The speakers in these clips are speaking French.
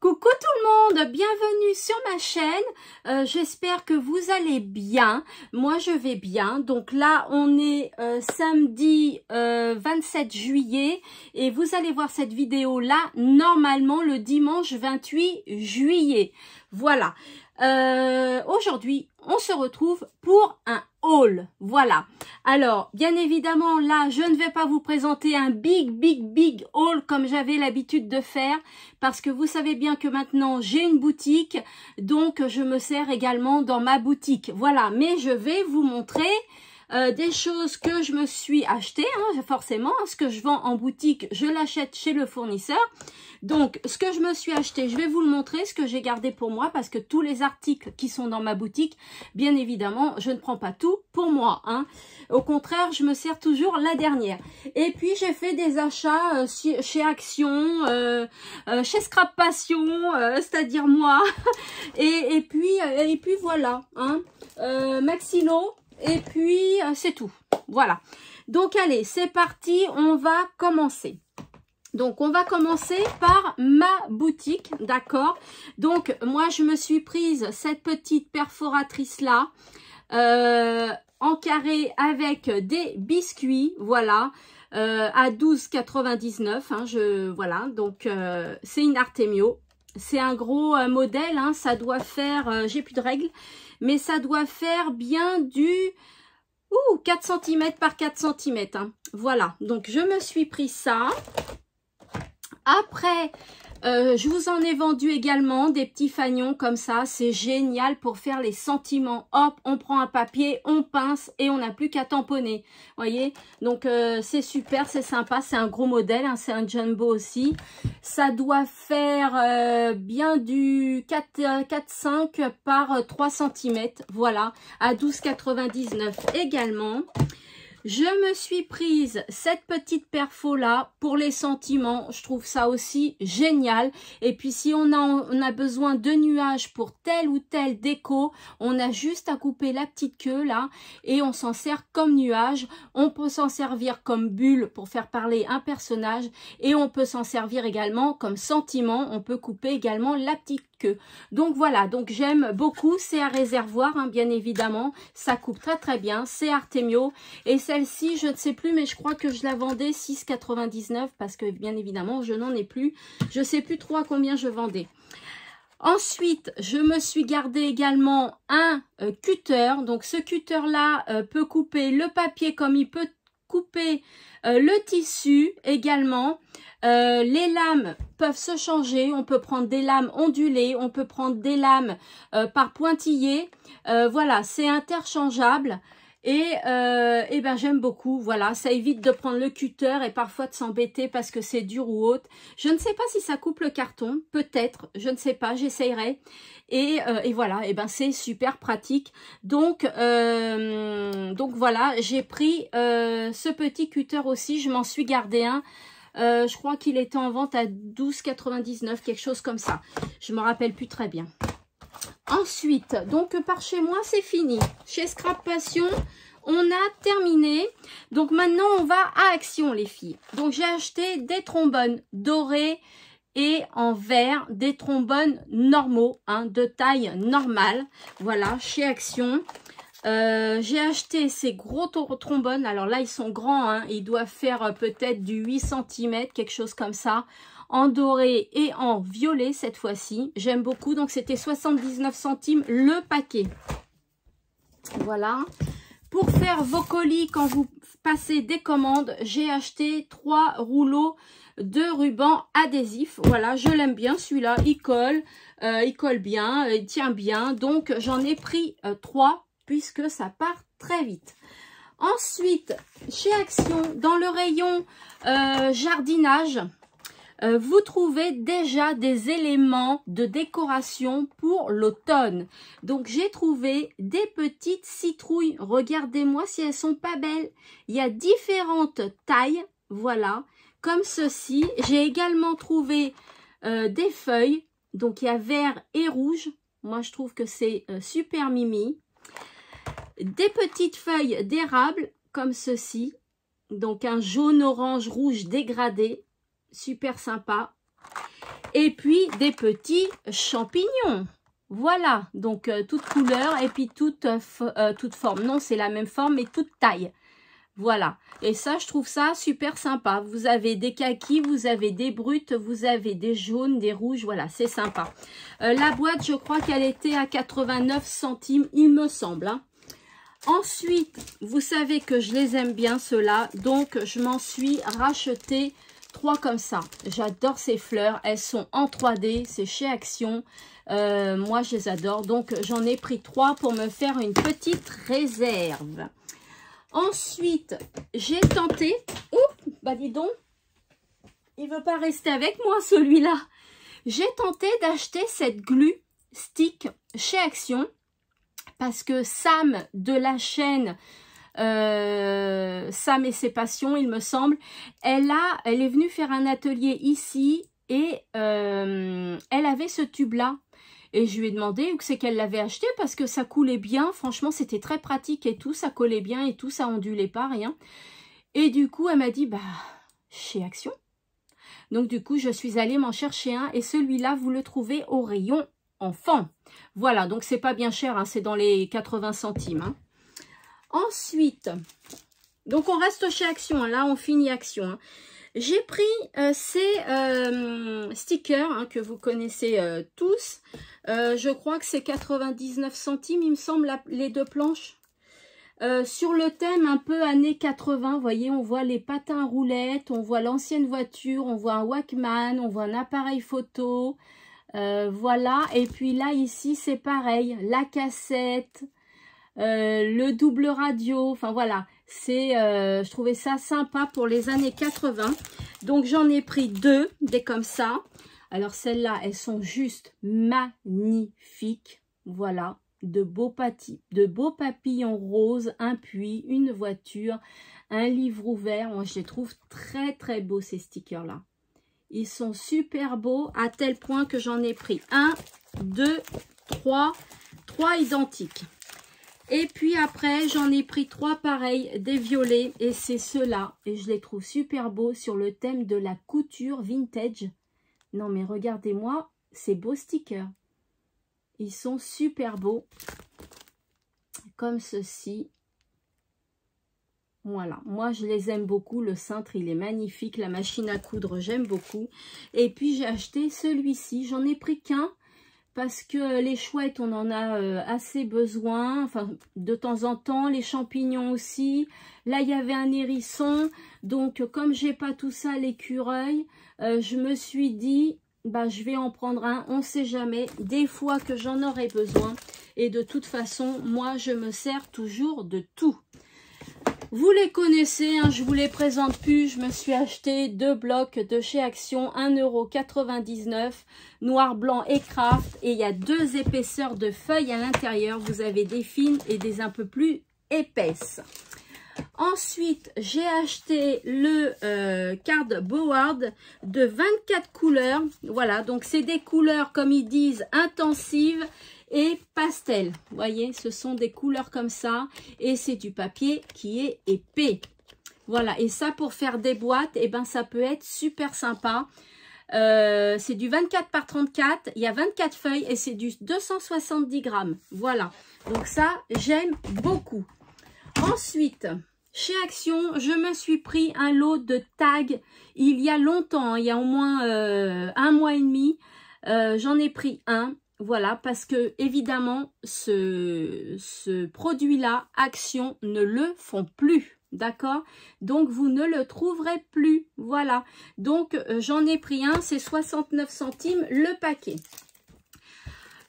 Coucou tout le monde, bienvenue sur ma chaîne. J'espère que vous allez bien. Moi je vais bien. Donc là on est samedi 27 juillet et vous allez voir cette vidéo là normalement le dimanche 28 juillet. Voilà. Aujourd'hui on se retrouve pour un haul. Voilà. Alors bien évidemment là je ne vais pas vous présenter un big haul comme j'avais l'habitude de faire parce que vous savez bien que maintenant j'ai une boutique, donc je me sers également dans ma boutique. Voilà, mais je vais vous montrer des choses que je me suis achetées, hein, forcément, ce que je vends en boutique, je l'achète chez le fournisseur. Donc, ce que je me suis acheté, je vais vous le montrer, ce que j'ai gardé pour moi, parce que tous les articles qui sont dans ma boutique, bien évidemment, je ne prends pas tout pour moi. Hein. Au contraire, je me sers toujours la dernière. Et puis, j'ai fait des achats chez Action, chez Scrap Passion, c'est-à-dire moi. et puis voilà, hein. Maxilo. Et puis, c'est tout. Voilà. Donc, allez, c'est parti. On va commencer. Donc, on va commencer par ma boutique. D'accord. Donc, moi, je me suis prise cette petite perforatrice-là. En carré avec des biscuits. Voilà. À 12,99. Hein, voilà. Donc, c'est une Artemio. C'est un gros modèle. Hein, ça doit faire... j'ai plus de règles. Mais ça doit faire bien du 4 cm par 4 cm. Hein. Voilà, donc je me suis pris ça. Après, je vous en ai vendu également des petits fanions comme ça. C'est génial pour faire les sentiments. Hop, on prend un papier, on pince et on n'a plus qu'à tamponner. Voyez, donc c'est super, c'est sympa. C'est un gros modèle, hein, c'est un jumbo aussi. Ça doit faire bien du 4,5 par 3 cm. Voilà, à 12,99 également. Je me suis prise cette petite perfo là pour les sentiments. Je trouve ça aussi génial. Et puis si on a besoin de nuages pour telle ou telle déco, on a juste à couper la petite queue là et on s'en sert comme nuage. On peut s'en servir comme bulle pour faire parler un personnage et on peut s'en servir également comme sentiment. On peut couper également la petite queue. Donc voilà, donc j'aime beaucoup. C'est à réservoir, hein, bien évidemment. Ça coupe très bien. C'est Artemio. Et celle-ci, je ne sais plus, mais je crois que je la vendais 6,99 parce que bien évidemment, je n'en ai plus. Je ne sais plus trop à combien je vendais. Ensuite, je me suis gardé également un cutter. Donc ce cutter-là peut couper le papier comme il peut couper le tissu également. Les lames peuvent se changer. On peut prendre des lames ondulées, on peut prendre des lames par pointillés. Voilà, c'est interchangeable. Et ben j'aime beaucoup, voilà, ça évite de prendre le cutter et parfois de s'embêter parce que c'est dur ou autre. Je ne sais pas si ça coupe le carton, peut-être, je ne sais pas, j'essayerai. Et voilà, et ben c'est super pratique. Donc voilà, j'ai pris ce petit cutter aussi, je m'en suis gardé un. Je crois qu'il était en vente à 12,99, quelque chose comme ça. Je me rappelle plus très bien. Ensuite, donc par chez moi, c'est fini. Chez Scrap Passion, on a terminé. Donc maintenant, on va à Action, les filles. Donc j'ai acheté des trombones dorés et en verre, des trombones normaux, hein, de taille normale. Voilà, chez Action. J'ai acheté ces gros trombones. Alors là, ils sont grands. Hein, ils doivent faire peut-être du 8 cm, quelque chose comme ça. En doré et en violet cette fois-ci. J'aime beaucoup. Donc, c'était 79 centimes le paquet. Voilà. Pour faire vos colis, quand vous passez des commandes, j'ai acheté 3 rouleaux de ruban adhésif. Voilà, je l'aime bien celui-là. Il colle bien, il tient bien. Donc, j'en ai pris 3 puisque ça part très vite. Ensuite, chez Action, dans le rayon jardinage, vous trouvez déjà des éléments de décoration pour l'automne. Donc, j'ai trouvé des petites citrouilles. Regardez-moi si elles sont pas belles. Il y a différentes tailles, voilà, comme ceci. J'ai également trouvé des feuilles. Donc, il y a vert et rouge. Moi, je trouve que c'est super mimi. Des petites feuilles d'érable, comme ceci. Donc, un jaune, orange, rouge dégradé. Super sympa. Et puis des petits champignons. Voilà, donc toute couleur et puis toute forme. Non, c'est la même forme, mais toute taille. Voilà, et ça, je trouve ça super sympa. Vous avez des kakis, vous avez des bruts, vous avez des jaunes, des rouges, voilà, c'est sympa. La boîte, je crois qu'elle était à 89 centimes, il me semble. Hein. Ensuite, vous savez que je les aime bien, ceux-là, donc je m'en suis racheté 3 comme ça. J'adore ces fleurs, elles sont en 3D, c'est chez Action. Moi, je les adore, donc j'en ai pris 3 pour me faire une petite réserve. Ensuite, j'ai tenté... Ouh, bah dis donc, il veut pas rester avec moi celui-là. J'ai tenté d'acheter cette glue stick chez Action parce que Sam de la chaîne Sam et ses passions, il me semble, elle est venue faire un atelier ici et elle avait ce tube-là. Et je lui ai demandé où c'est qu'elle l'avait acheté parce que ça coulait bien. Franchement, c'était très pratique et tout. Ça collait bien et tout. Ça ondulait pas, rien. Et du coup, elle m'a dit, bah, chez Action. Donc, du coup, je suis allée m'en chercher un. Et celui-là, vous le trouvez au rayon enfant. Voilà, donc c'est pas bien cher. Hein, c'est dans les 80 centimes. Hein. Ensuite, donc on reste chez Action. Hein, là, on finit Action. Hein. J'ai pris ces stickers hein, que vous connaissez tous. Je crois que c'est 99 centimes, il me semble, les 2 planches. Sur le thème un peu années 80, vous voyez, on voit les patins à roulettes, on voit l'ancienne voiture, on voit un Walkman, on voit un appareil photo. Voilà, et puis là, ici, c'est pareil, la cassette, le double radio, enfin voilà. Je trouvais ça sympa pour les années 80. Donc, j'en ai pris 2, des comme ça. Alors, celles-là, elles sont juste magnifiques. Voilà, de beaux papillons roses, un puits, une voiture, un livre ouvert. Moi, je les trouve très, très beaux, ces stickers-là. Ils sont super beaux à tel point que j'en ai pris 1, 2, 3 identiques. Et puis après, j'en ai pris 3 pareils, des violets, et c'est ceux-là. Et je les trouve super beaux sur le thème de la couture vintage. Non mais regardez-moi ces beaux stickers. Ils sont super beaux. Comme ceci. Voilà, moi je les aime beaucoup. Le cintre, il est magnifique. La machine à coudre, j'aime beaucoup. Et puis j'ai acheté celui-ci. J'en ai pris qu'un. Parce que les chouettes, on en a assez besoin, enfin de temps en temps, les champignons aussi. Là, il y avait un hérisson, donc comme j'ai pas tout ça, l'écureuil, je me suis dit, bah je vais en prendre un, on sait jamais, des fois que j'en aurai besoin. Et de toute façon, moi, je me sers toujours de tout. Vous les connaissez, hein, je vous les présente plus. Je me suis acheté 2 blocs de chez Action, 1,99 €, noir, blanc et craft. Et il y a 2 épaisseurs de feuilles à l'intérieur. Vous avez des fines et des un peu plus épaisses. Ensuite, j'ai acheté le cardboard de 24 couleurs. Voilà, donc c'est des couleurs, comme ils disent, intensives et pastel. Vous voyez, ce sont des couleurs comme ça. Et c'est du papier qui est épais. Voilà, et ça pour faire des boîtes, et ben ça peut être super sympa. C'est du 24 par 34, il y a 24 feuilles et c'est du 270 grammes. Voilà, donc ça, j'aime beaucoup. Ensuite, chez Action, je me suis pris un lot de tags il y a longtemps, il y a au moins 1 mois et demi. J'en ai pris un, voilà, parce que évidemment, ce produit-là, Action, ne le font plus. D'accord? Donc, vous ne le trouverez plus. Voilà. Donc, j'en ai pris un. C'est 69 centimes le paquet.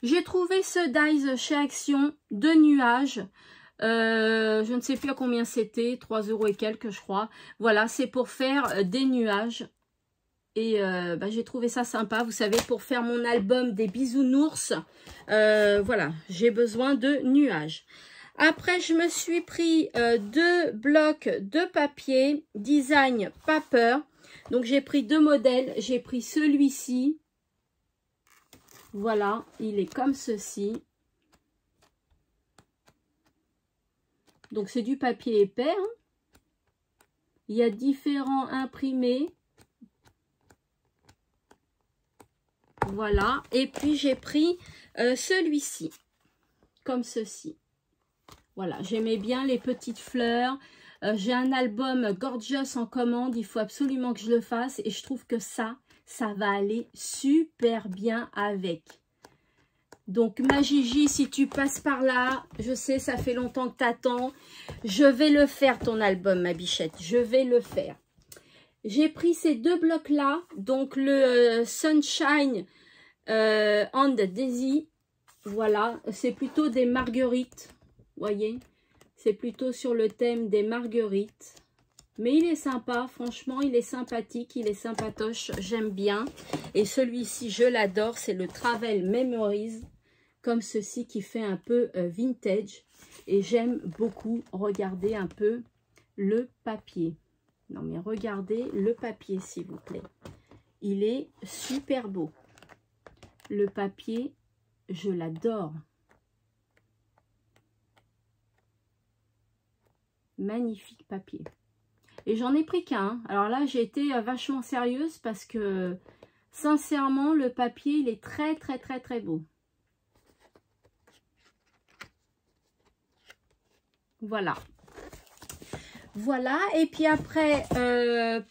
J'ai trouvé ce dies chez Action de nuages. Je ne sais plus à combien c'était. 3 € et quelques, je crois. Voilà, c'est pour faire des nuages. Et j'ai trouvé ça sympa. Vous savez, pour faire mon album des bisounours. Voilà, j'ai besoin de nuages. Après, je me suis pris 2 blocs de papier design paper. Donc, j'ai pris 2 modèles. J'ai pris celui-ci. Voilà, il est comme ceci. Donc, c'est du papier épais. Hein. Il y a différents imprimés. Voilà. Et puis, j'ai pris celui-ci, comme ceci. Voilà, j'aimais bien les petites fleurs. J'ai un album Gorgeous en commande. Il faut absolument que je le fasse. Et je trouve que ça va aller super bien avec. Donc, ma Gigi, si tu passes par là, je sais, ça fait longtemps que tu attends. Je vais le faire, ton album, ma bichette. Je vais le faire. J'ai pris ces deux blocs-là. Donc, le Sunshine and Daisy. Voilà, c'est plutôt des marguerites. Vous voyez, c'est plutôt sur le thème des marguerites. Mais il est sympa, franchement, il est sympathique, il est sympatoche. J'aime bien. Et celui-ci, je l'adore. C'est le Travel Memories. Comme ceci qui fait un peu vintage. Et j'aime beaucoup regarder un peu le papier. Non mais regardez le papier s'il vous plaît. Il est super beau. Le papier, je l'adore. Magnifique papier. Et j'en ai pris qu'un. Alors là, j'ai été vachement sérieuse parce que sincèrement, le papier, il est très très très très beau. Voilà. Voilà. Et puis après,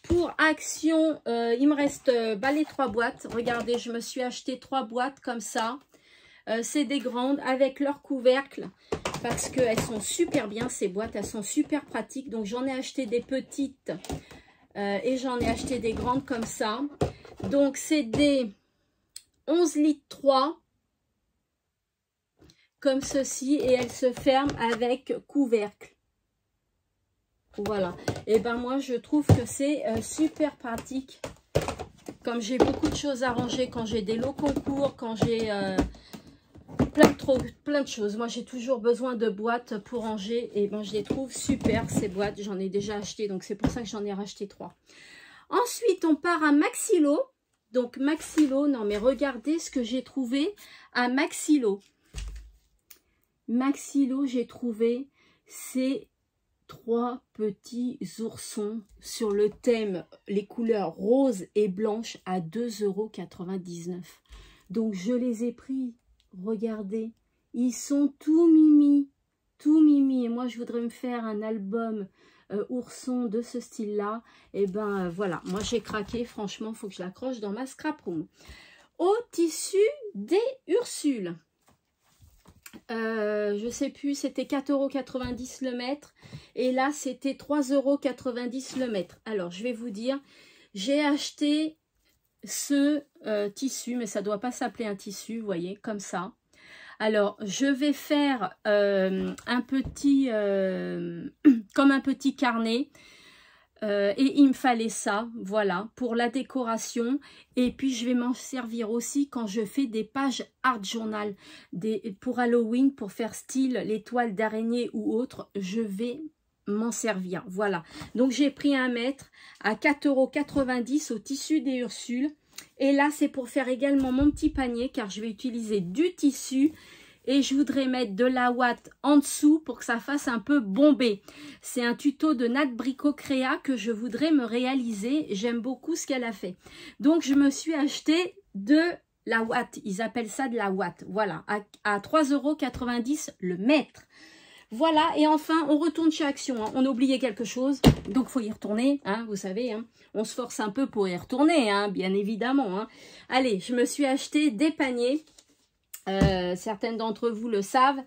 pour Action, il me reste les 3 boîtes. Regardez, je me suis acheté 3 boîtes comme ça. C'est des grandes avec leur couvercle. Parce qu'elles sont super bien, ces boîtes. Elles sont super pratiques. Donc, j'en ai acheté des petites. Et j'en ai acheté des grandes comme ça. Donc, c'est des 11 litres 3. Comme ceci, et elle se ferme avec couvercle. Voilà. Et ben moi je trouve que c'est super pratique. Comme j'ai beaucoup de choses à ranger, quand j'ai des lots concours, quand j'ai plein de choses. Moi j'ai toujours besoin de boîtes pour ranger. Et ben je les trouve super ces boîtes. J'en ai déjà acheté, donc c'est pour ça que j'en ai racheté 3. Ensuite on part à Maxilo. Donc Maxilo, non mais regardez ce que j'ai trouvé à Maxilo. Maxilo, j'ai trouvé ces 3 petits oursons sur le thème, les couleurs rose et blanche à 2,99 €. Donc, je les ai pris. Regardez, ils sont tout mimi. Tout mimi. Et moi, je voudrais me faire un album ourson de ce style-là. Et ben, voilà. Moi, j'ai craqué. Franchement, il faut que je l'accroche dans ma scrap room. Au tissu des Ursules. Je sais plus, c'était 4,90 € le mètre. Et là, c'était 3,90 € le mètre. Alors, je vais vous dire, j'ai acheté ce tissu, mais ça ne doit pas s'appeler un tissu, vous voyez, comme ça. Alors, je vais faire un petit, comme un petit carnet. Et il me fallait ça, voilà, pour la décoration. Et puis, je vais m'en servir aussi quand je fais des pages art journal. Pour Halloween, pour faire style l'étoile d'araignée ou autre, je vais m'en servir. Voilà. Donc, j'ai pris 1 mètre à 4,90 € au tissu des Ursules. Et là, c'est pour faire également mon petit panier, car je vais utiliser du tissu. Et je voudrais mettre de la ouate en dessous pour que ça fasse un peu bombé. C'est un tuto de Nat Bricot Créa que je voudrais me réaliser. J'aime beaucoup ce qu'elle a fait. Donc, je me suis acheté de la ouate. Ils appellent ça de la ouate. Voilà, à 3,90 € le mètre. Voilà, et enfin, on retourne chez Action. Hein. On a oublié quelque chose, donc il faut y retourner. Hein, vous savez, hein. On se force un peu pour y retourner, hein, bien évidemment. Hein. Allez, je me suis acheté des paniers. Certaines d'entre vous le savent,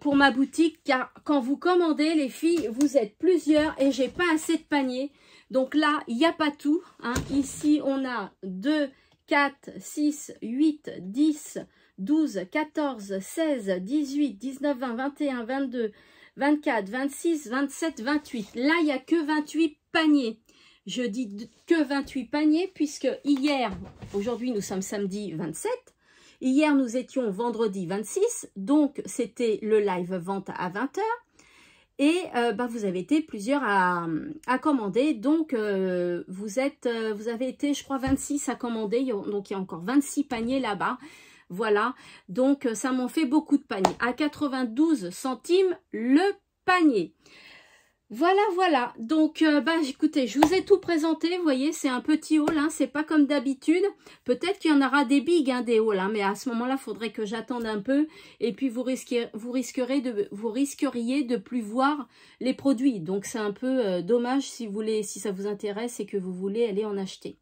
pour ma boutique, car quand vous commandez, les filles, vous êtes plusieurs et j'ai pas assez de paniers. Donc là, il n'y a pas tout. Hein. Ici, on a 2, 4, 6, 8, 10, 12, 14, 16, 18, 19, 20, 21, 22, 24, 26, 27, 28. Là, il n'y a que 28 paniers. Je dis que 28 paniers puisque hier, aujourd'hui, nous sommes samedi 27. Hier, nous étions vendredi 26, donc c'était le live vente à 20 h. Et vous avez été plusieurs à commander, donc vous avez été, je crois, 26 à commander, donc il y a encore 26 paniers là-bas. Voilà, donc ça m'en fait beaucoup de paniers. À 92 centimes le panier. Voilà. Donc, écoutez, je vous ai tout présenté. Vous voyez, c'est un petit haul, hein, c'est pas comme d'habitude. Peut-être qu'il y en aura des big, hein, des hauls, hein, mais à ce moment-là, il faudrait que j'attende un peu. Et puis, vous risqueriez de plus voir les produits. Donc, c'est un peu dommage si ça vous intéresse et que vous voulez aller en acheter.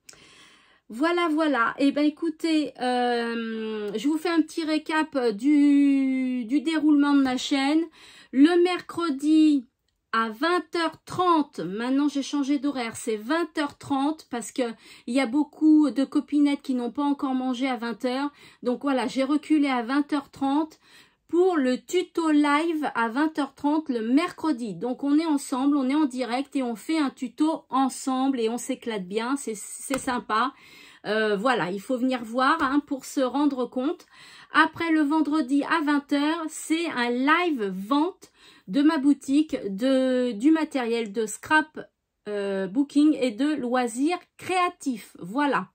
Voilà. Et écoutez, je vous fais un petit récap du déroulement de ma chaîne. Le mercredi à 20h30, maintenant j'ai changé d'horaire, c'est 20h30 parce que il y a beaucoup de copinettes qui n'ont pas encore mangé à 20h. Donc voilà, j'ai reculé à 20h30 pour le tuto live à 20h30 le mercredi. Donc on est ensemble, on est en direct et on fait un tuto ensemble et on s'éclate bien, c'est sympa. Voilà, il faut venir voir, hein, pour se rendre compte. Après le vendredi à 20h, c'est un live vente de ma boutique, du matériel de scrap booking et de loisirs créatifs. Voilà.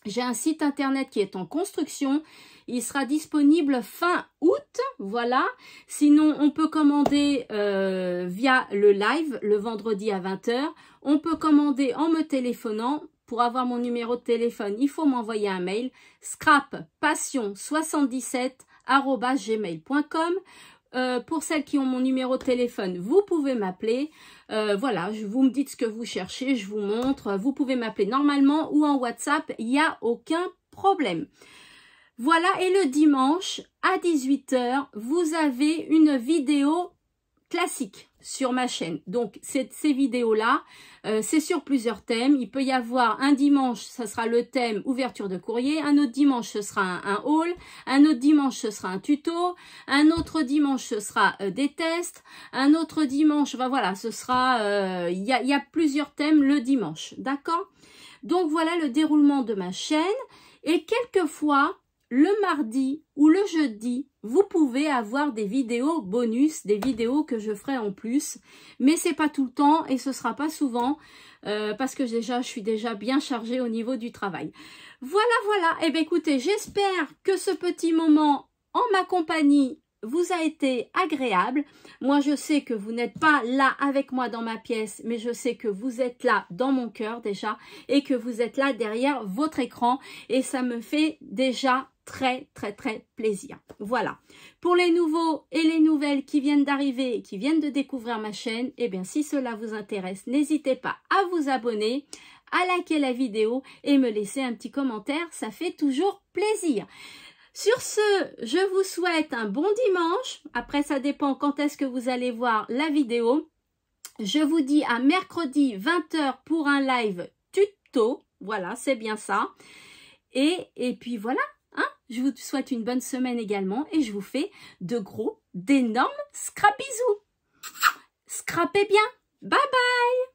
J'ai un site internet qui est en construction. Il sera disponible fin août. Voilà. Sinon, on peut commander via le live le vendredi à 20h. On peut commander en me téléphonant. Pour avoir mon numéro de téléphone, il faut m'envoyer un mail. scrappassion77@gmail.com. Pour celles qui ont mon numéro de téléphone, vous pouvez m'appeler. Voilà, vous me dites ce que vous cherchez, je vous montre. Vous pouvez m'appeler normalement ou en WhatsApp, il n'y a aucun problème. Voilà, et le dimanche à 18h, vous avez une vidéo classique sur ma chaîne. Donc, ces vidéos-là, c'est sur plusieurs thèmes. Il peut y avoir un dimanche, ça sera le thème ouverture de courrier. Un autre dimanche, ce sera un haul. Un autre dimanche, ce sera un tuto. Un autre dimanche, ce sera des tests. Un autre dimanche, voilà, ce sera... Il y a plusieurs thèmes le dimanche, d'accord? Donc, voilà le déroulement de ma chaîne. Et quelquefois, le mardi ou le jeudi, vous pouvez avoir des vidéos bonus, des vidéos que je ferai en plus, mais c'est pas tout le temps et ce sera pas souvent parce que je suis déjà bien chargée au niveau du travail. Voilà. Et bien écoutez, j'espère que ce petit moment en ma compagnie vous a été agréable. Moi, je sais que vous n'êtes pas là avec moi dans ma pièce, mais je sais que vous êtes là dans mon cœur déjà et que vous êtes là derrière votre écran et ça me fait déjà très plaisir. Voilà. Pour les nouveaux et les nouvelles qui viennent d'arriver et qui viennent de découvrir ma chaîne, eh bien si cela vous intéresse, n'hésitez pas à vous abonner, à liker la vidéo et me laisser un petit commentaire, ça fait toujours plaisir. Sur ce, je vous souhaite un bon dimanche. Après, ça dépend quand est-ce que vous allez voir la vidéo. Je vous dis à mercredi 20h pour un live tuto. Voilà, c'est bien ça. Et puis voilà. Je vous souhaite une bonne semaine également et je vous fais de gros, d'énormes scrap bisous. Scrapez bien. Bye bye.